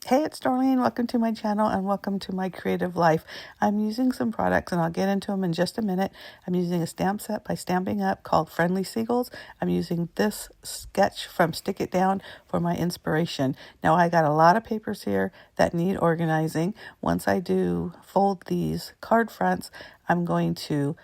Hey, it's Darlene. Welcome to my channel and welcome to my creative life. I'm using some products and I'll get into them in just a minute. I'm using a stamp set by Stampin' Up called Friendly Seagulls. I'm using this sketch from Stick It Down for my inspiration. Now I got a lot of papers here that need organizing. Once I do fold these card fronts, I'm going to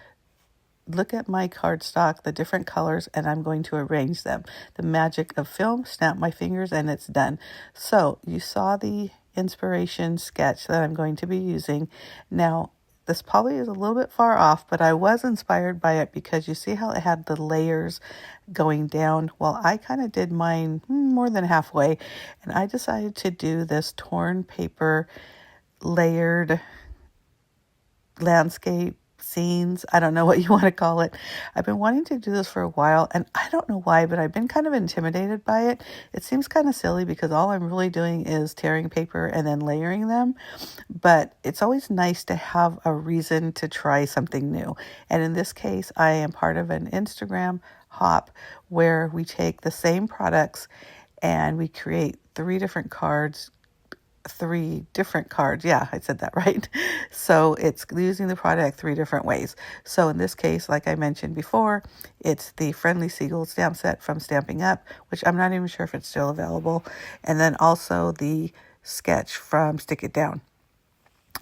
look at my cardstock, the different colors, and I'm going to arrange them. The magic of film, snap my fingers and it's done. So you saw the inspiration sketch that I'm going to be using. Now, this probably is a little bit far off, but I was inspired by it because you see how it had the layers going down. Well, I kind of did mine more than halfway, and I decided to do this torn paper layered landscape scenes. I don't know what you want to call it. I've been wanting to do this for a while, and I don't know why, but I've been kind of intimidated by it. It seems kind of silly because all I'm really doing is tearing paper and then layering them, but it's always nice to have a reason to try something new. And in this case, I am part of an Instagram hop where we take the same products and we create three different cards. Yeah, I said that right. So it's using the product three different ways. So in this case, like I mentioned before, it's the Friendly Seagull stamp set from Stampin' Up, which I'm not even sure if it's still available. And then also the sketch from Stick It Down.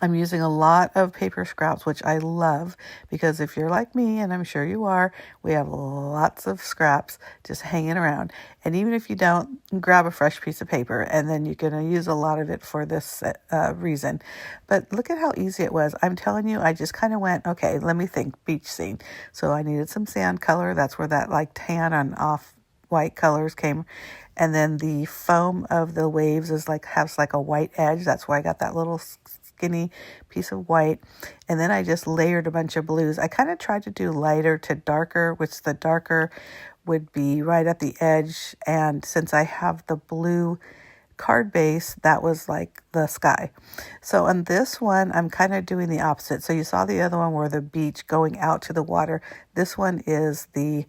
I'm using a lot of paper scraps, which I love because if you're like me, and I'm sure you are, we have lots of scraps just hanging around. And even if you don't, grab a fresh piece of paper and then you're going to use a lot of it for this reason. But look at how easy it was. I'm telling you, I just kind of went, okay, let me think, beach scene. So I needed some sand color. That's where that like tan and off white colors came. And then the foam of the waves has like a white edge. That's why I got that little skinny piece of white. And then I just layered a bunch of blues. I kind of tried to do lighter to darker, which the darker would be right at the edge. And since I have the blue card base, that was like the sky. So on this one, I'm kind of doing the opposite. So you saw the other one where the beach going out to the water. This one is the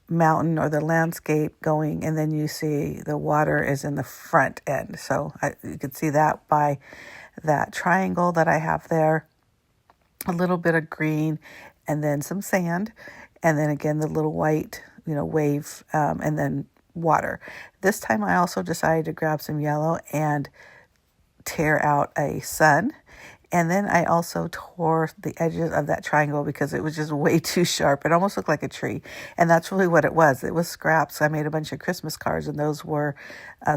mountain or the landscape going, and then you see the water is in the front end. So you can see that by that triangle that I have there, a little bit of green, and then some sand, and then again the little white, wave, and then water. This time I also decided to grab some yellow and tear out a sun. And then I also tore the edges of that triangle because it was just way too sharp. It almost looked like a tree. And that's really what it was. It was scraps. I made a bunch of Christmas cards, and those were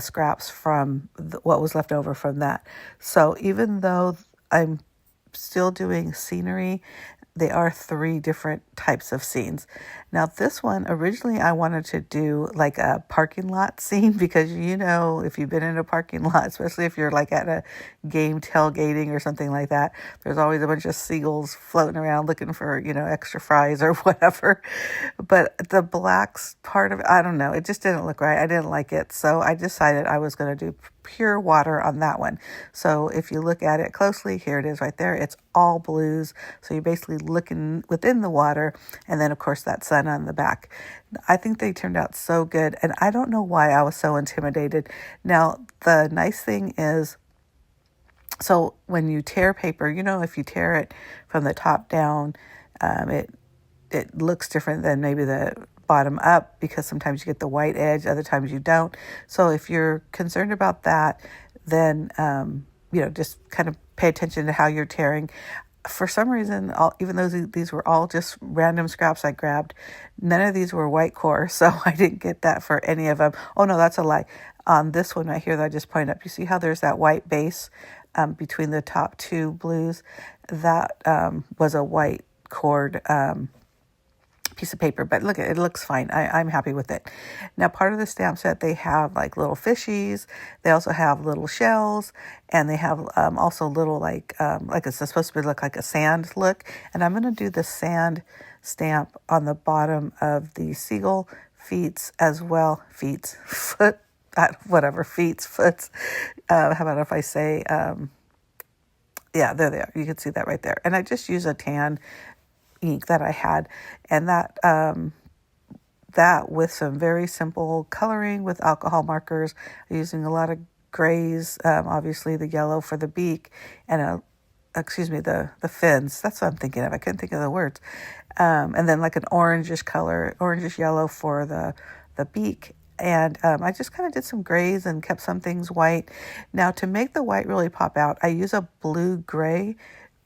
scraps from what was left over from that. So even though I'm still doing scenery, they are three different types of scenes. Now this one, originally I wanted to do like a parking lot scene because if you've been in a parking lot, especially if you're like at a game tailgating or something like that, there's always a bunch of seagulls floating around looking for, extra fries or whatever. But the blacks part of it, I don't know, it just didn't look right. I didn't like it. So I decided I was going to do pure water on that one. So if you look at it closely, here it is right there. It's all blues. So you're basically looking within the water, and then of course that sun on the back. I think they turned out so good, and I don't know why I was so intimidated. Now the nice thing is, so when you tear paper, if you tear it from the top down, it looks different than maybe the bottom up because sometimes you get the white edge, other times you don't. So if you're concerned about that, then just kind of pay attention to how you're tearing. For some reason, even though these were all just random scraps I grabbed, none of these were white core, so I didn't get that for any of them. Oh no, that's a lie. On this one right here that I just pointed up, you see how there's that white base between the top two blues? That was a white cord piece of paper, but look, it looks fine. I'm happy with it. Now, part of the stamp set, they have like little fishies. They also have little shells, and they have also little like it's supposed to look like a sand look. And I'm going to do the sand stamp on the bottom of the seagull feet as well. Foots. How about if I say, yeah, there they are. You can see that right there. And I just use a tan ink that I had, and that with some very simple coloring with alcohol markers, using a lot of grays, obviously the yellow for the beak, and the fins. That's what I'm thinking of. I couldn't think of the words. And then like an orangish color, orangish yellow for the beak. And I just kind of did some grays and kept some things white. Now to make the white really pop out, I use a blue-gray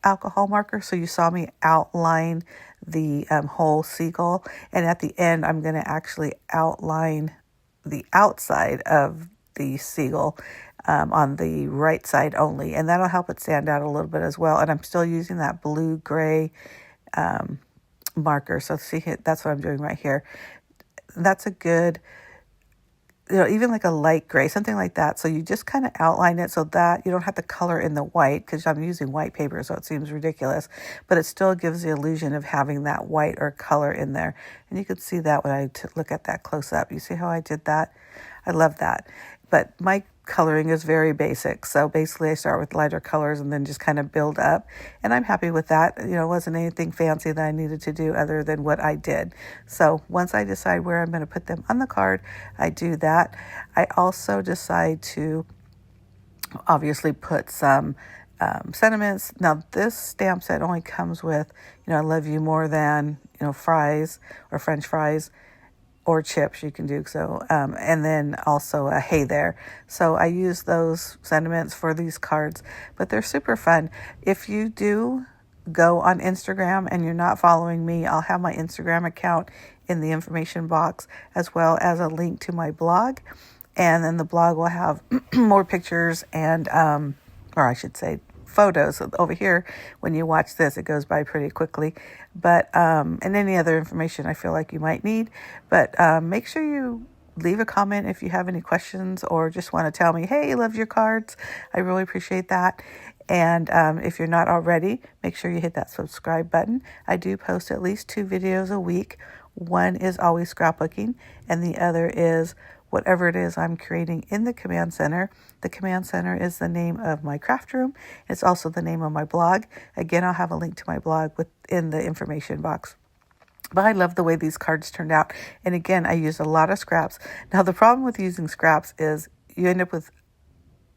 alcohol marker. So you saw me outline the whole seagull. And at the end, I'm going to actually outline the outside of the seagull on the right side only. And that'll help it stand out a little bit as well. And I'm still using that blue-gray marker. So see, that's what I'm doing right here. That's a good, even like a light gray, something like that. So you just kind of outline it so that you don't have to color in the white, because I'm using white paper, so it seems ridiculous, but it still gives the illusion of having that white or color in there. And you can see that when I look at that close up. You see how I did that? I love that. But my coloring is very basic. So basically I start with lighter colors and then just kind of build up. And I'm happy with that. It wasn't anything fancy that I needed to do other than what I did. So once I decide where I'm going to put them on the card, I do that. I also decide to obviously put some sentiments. Now this stamp set only comes with, I love you more than, fries or French fries, or chips, you can do so, and then also a hey there. So I use those sentiments for these cards, but they're super fun. If you do go on Instagram and you're not following me, I'll have my Instagram account in the information box, as well as a link to my blog. And then the blog will have more pictures and, or I should say, photos. Over here, when you watch this, it goes by pretty quickly, but and any other information I feel like you might need. But make sure you leave a comment if you have any questions or just want to tell me, hey, love your cards. I really appreciate that. And if you're not already, make sure you hit that subscribe button. I do post at least 2 videos a week. One is always scrapbooking, and the other is whatever it is I'm creating in the Command Center. The Command Center is the name of my craft room. It's also the name of my blog. Again, I'll have a link to my blog within the information box. But I love the way these cards turned out. And again, I used a lot of scraps. Now, the problem with using scraps is you end up with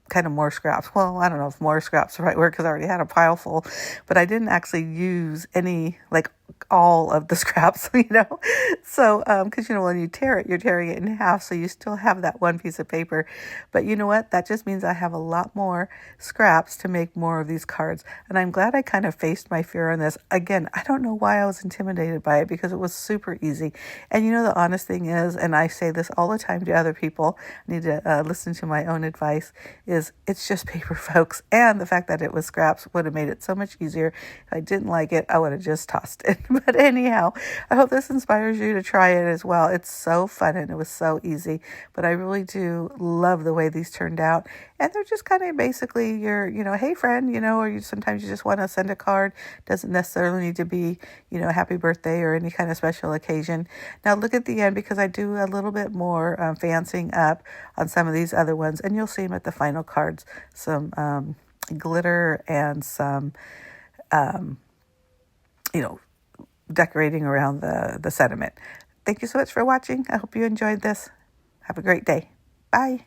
kind of more scraps. Well, I don't know if more scraps is the right word, because I already had a pile full, but I didn't actually use any, like all of the scraps, so because when you tear it, you're tearing it in half, so you still have that one piece of paper. But you know what, that just means I have a lot more scraps to make more of these cards, and I'm glad I kind of faced my fear on this. Again, I don't know why I was intimidated by it, because it was super easy. And the honest thing is, and I say this all the time to other people, I need to listen to my own advice, is it's just paper, folks. And the fact that it was scraps would have made it so much easier. If I didn't like it, I would have just tossed it. But anyhow, I hope this inspires you to try it as well. It's so fun and it was so easy. But I really do love the way these turned out. And they're just kind of basically your, hey friend, or sometimes you just want to send a card. Doesn't necessarily need to be, happy birthday or any kind of special occasion. Now look at the end, because I do a little bit more fancying up on some of these other ones, and you'll see them at the final cards. Some glitter and some, decorating around the sentiment. Thank you so much for watching. I hope you enjoyed this. Have a great day. Bye.